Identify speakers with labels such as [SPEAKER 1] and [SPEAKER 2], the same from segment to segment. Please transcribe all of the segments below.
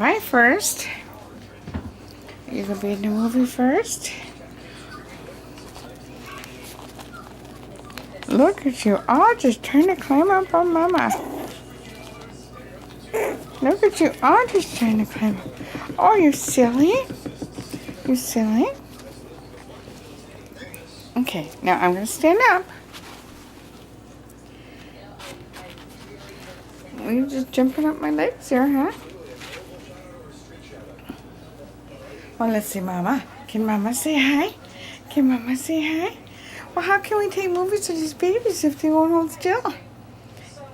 [SPEAKER 1] bye first. You gonna be in the movie first? Look at you all just trying to climb up on Mama. Look at you all just trying to climb up. Oh, you silly. You silly. Okay, now I'm going to stand up. Are you just jumping up my legs here, huh? Well, let's see, Mama. Can Mama say hi? Can Mama say hi? Well, how can we take movies with these babies if they won't hold still?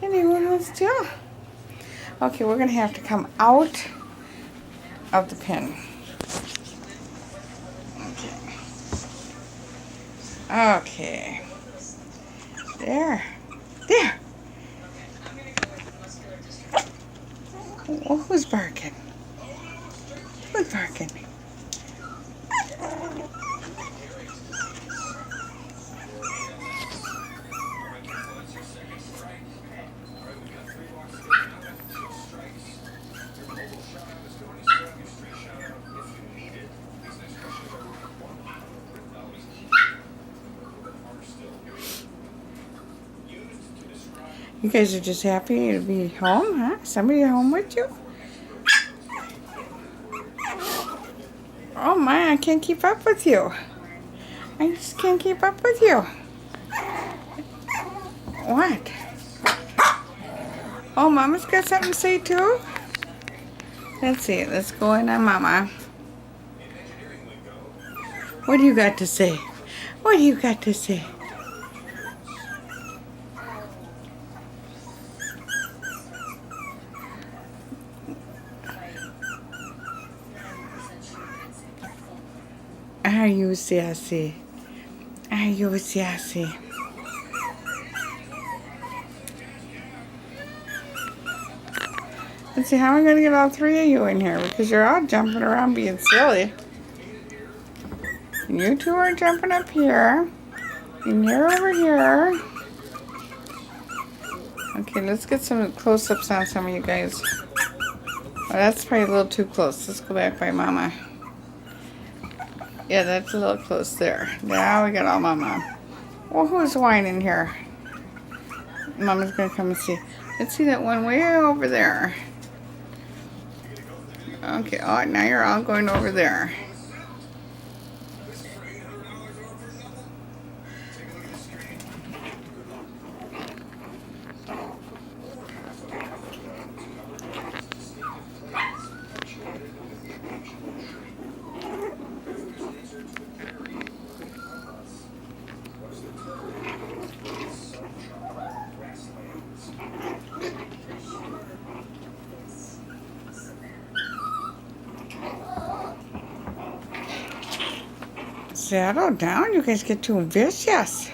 [SPEAKER 1] And they won't hold still. Okay, we're going to have to come out of the pen. Okay. There. There. Oh, who's barking? Who's barking? You guys are just happy to be home, huh? Somebody home with you? Oh my, I can't keep up with you. I just can't keep up with you. What? Oh, Mama's got something to say too? Let's see, let's go in on Mama. What do you got to say? What do you got to say? Are you sassy? Are you sassy? Let's see, how am I going to get all three of you in here? Because you're all jumping around being silly. You two are jumping up here. And you're over here. Okay, let's get some close-ups on some of you guys. Oh, that's probably a little too close. Let's go back by Mama. Yeah, that's a little close there. Now we got all Mama. Well, who's whining here? Mama's going to come and see. Let's see that one way over there. Okay, oh, now you're all going over there. Settle down, you guys get too vicious.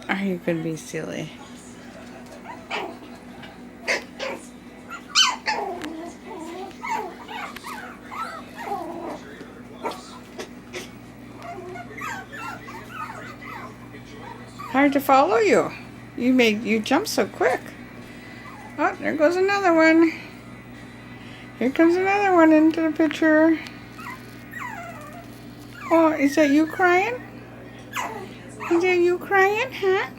[SPEAKER 1] Are you gonna be silly? Hard to follow you. You jump so quick. Oh, there goes another one. Here comes another one into the picture. Oh, is that you crying? Is that you crying, huh?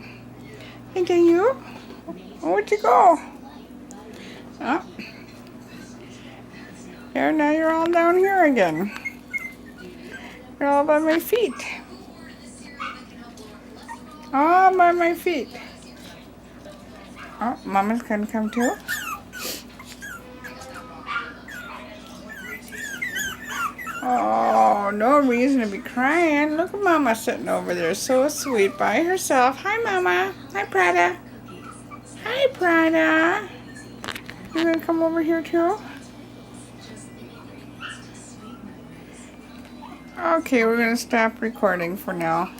[SPEAKER 1] Is that you? Oh, where'd you go? Oh. There, now you're all down here again. You're all by my feet. All by my feet. Oh, Mama's gonna come too. Oh, no reason to be crying. Look at Mama sitting over there, so sweet by herself. Hi, Mama. Hi, Prada. Hi, Prada. You gonna come over here too? Okay, we're gonna stop recording for now.